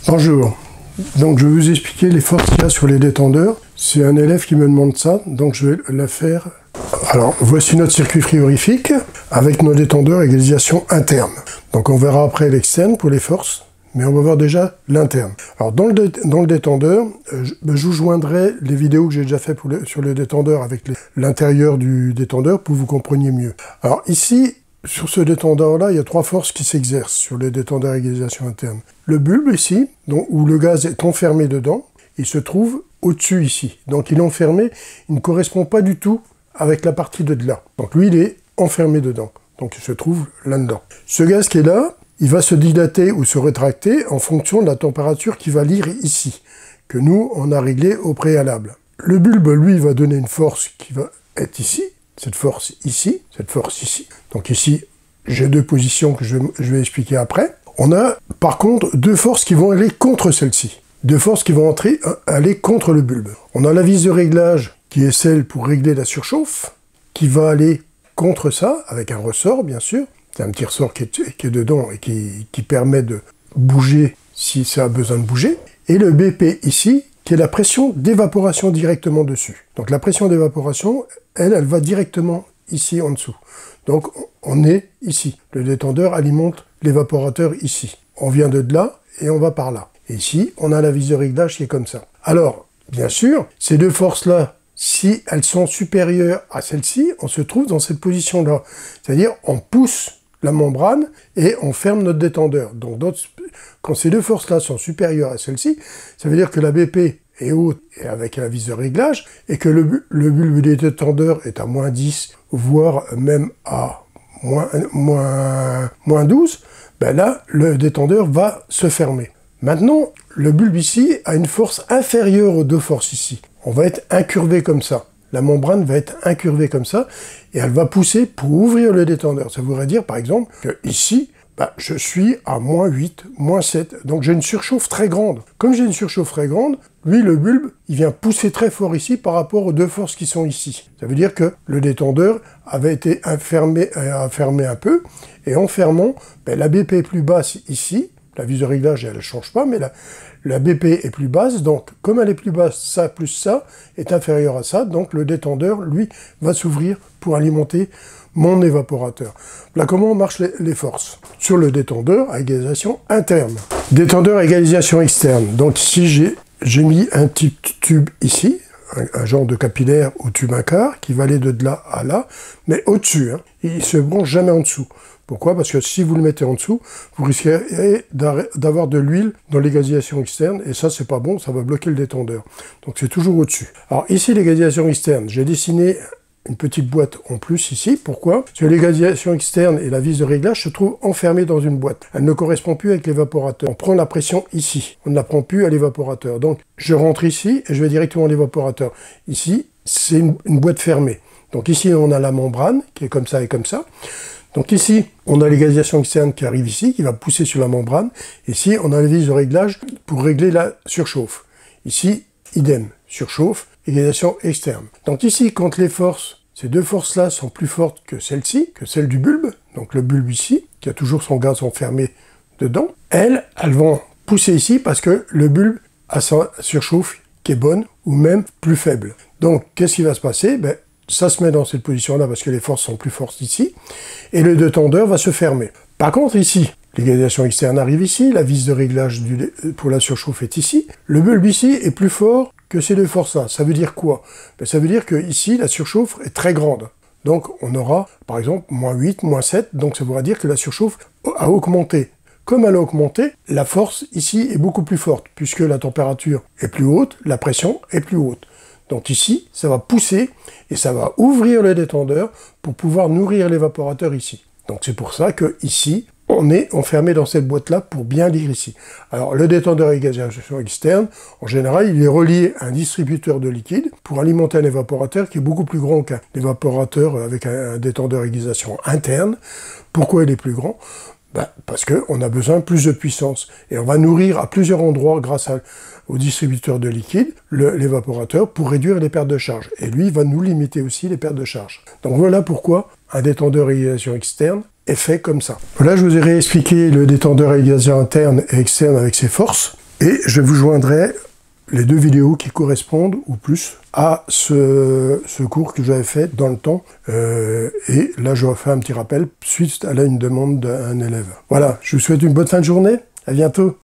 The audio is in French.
Bonjour, donc je vais vous expliquer les forces qu'il y a sur les détendeurs. C'est un élève qui me demande ça, donc je vais la faire. Alors, voici notre circuit frigorifique avec nos détendeurs égalisation interne. Donc on verra après l'externe pour les forces, mais on va voir déjà l'interne. Alors dans le détendeur, je vous joindrai les vidéos que j'ai déjà fait sur le détendeur avec l'intérieur du détendeur pour que vous compreniez mieux. Alors ici, sur ce détendeur-là, il y a trois forces qui s'exercent sur le détendeur égalisation interne. Le bulbe ici, où le gaz est enfermé dedans, il se trouve au-dessus ici. Donc il est enfermé, il ne correspond pas du tout avec la partie de là. Donc lui, il est enfermé dedans. Donc il se trouve là-dedans. Ce gaz qui est là, il va se dilater ou se rétracter en fonction de la température qui va lire ici, que nous, on a réglé au préalable. Le bulbe, lui, va donner une force qui va être ici, cette force ici, cette force ici. Donc ici, j'ai deux positions que je vais expliquer après. On a, par contre, deux forces qui vont aller contre celle-ci. Deux forces qui vont aller contre le bulbe. On a la vis de réglage, qui est celle pour régler la surchauffe, qui va aller contre ça, avec un ressort, bien sûr. C'est un petit ressort qui est dedans et qui permet de bouger si ça a besoin de bouger. Et le BP ici, qui est la pression d'évaporation directement dessus. Donc la pression d'évaporation, elle va directement ici en dessous. Donc on est ici. Le détendeur alimente l'évaporateur ici. On vient de là et on va par là. Et ici, on a la vis de réglage qui est comme ça. Alors, bien sûr, ces deux forces-là, si elles sont supérieures à celle-ci, on se trouve dans cette position-là. C'est-à-dire, on pousse la membrane et on ferme notre détendeur. Donc, quand ces deux forces-là sont supérieures à celle-ci, ça veut dire que la BP est haute et avec la vis de réglage, et que le bulbe des détendeurs est à moins 10, voire même à moins 12, ben là, le détendeur va se fermer. Maintenant, le bulbe ici a une force inférieure aux deux forces ici. On va être incurvé comme ça. La membrane va être incurvée comme ça, et elle va pousser pour ouvrir le détendeur. Ça voudrait dire, par exemple, que ici, je suis à moins 8, moins 7, donc j'ai une surchauffe très grande. Comme j'ai une surchauffe très grande, lui, le bulbe, il vient pousser très fort ici par rapport aux deux forces qui sont ici. Ça veut dire que le détendeur avait été fermé un peu, et en fermant, la BP est plus basse ici, la vis de réglage, elle ne change pas, mais la BP est plus basse, donc comme elle est plus basse, ça plus ça est inférieur à ça, donc le détendeur, lui, va s'ouvrir pour alimenter mon évaporateur. Là, comment marchent les forces? Sur le détendeur à égalisation interne. Détendeur à égalisation externe. Donc ici, j'ai mis un petit tube ici, un genre de capillaire au tube un quart, qui va aller de là à là, mais au-dessus, hein. Il ne se branche jamais en dessous. Pourquoi? Parce que si vous le mettez en dessous, vous risquez d'avoir de l'huile dans l'égalisation externe, et ça, c'est pas bon, ça va bloquer le détendeur. Donc c'est toujours au-dessus. Alors ici, l'égalisation externe, j'ai dessiné une petite boîte en plus ici. Pourquoi? Parce que l'égalisation externe et la vis de réglage se trouvent enfermées dans une boîte. Elle ne correspond plus avec l'évaporateur. On prend la pression ici. On ne la prend plus à l'évaporateur. Donc, je rentre ici et je vais directement à l'évaporateur. Ici, c'est une boîte fermée. Donc ici, on a la membrane qui est comme ça et comme ça. Donc ici, on a l'égalisation externe qui arrive ici, qui va pousser sur la membrane. Ici, on a la vis de réglage pour régler la surchauffe. Ici, idem, surchauffe, égalisation externe. Donc ici, quand les forces, ces deux forces-là sont plus fortes que celle-ci, que celle du bulbe, donc le bulbe ici, qui a toujours son gaz enfermé dedans, elles vont pousser ici parce que le bulbe a sa surchauffe qui est bonne ou même plus faible. Donc, qu'est-ce qui va se passer? Ça se met dans cette position-là parce que les forces sont plus fortes ici, et le détendeur va se fermer. Par contre, ici, l'égalisation externe arrive ici, la vis de réglage pour la surchauffe est ici, le bulbe ici est plus fort que ces deux forces-là. Ça veut dire quoi? Ça veut dire que ici, la surchauffe est très grande. Donc, on aura, par exemple, moins 8, moins 7, donc ça voudra dire que la surchauffe a augmenté. Comme elle a augmenté, la force ici est beaucoup plus forte, puisque la température est plus haute, la pression est plus haute. Donc ici, ça va pousser et ça va ouvrir le détendeur pour pouvoir nourrir l'évaporateur ici. Donc c'est pour ça que ici, on est enfermé dans cette boîte-là pour bien lire ici. Alors le détendeur à égalisation externe, en général, il est relié à un distributeur de liquide pour alimenter un évaporateur qui est beaucoup plus grand qu'un évaporateur avec un détendeur à égalisation interne. Pourquoi il est plus grand? Parce qu'on a besoin de plus de puissance. Et on va nourrir à plusieurs endroits grâce au distributeur de liquide l'évaporateur pour réduire les pertes de charge. Et lui, il va nous limiter aussi les pertes de charge. Donc voilà pourquoi un détendeur à égalisation externe est fait comme ça. Là, je vous ai réexpliqué le détendeur à égalisation interne et externe avec ses forces. Et je vous joindrai les 2 vidéos qui correspondent, ou plus, à ce cours que j'avais fait dans le temps. Et là, je refais un petit rappel suite à une demande d'un élève. Voilà, je vous souhaite une bonne fin de journée. À bientôt.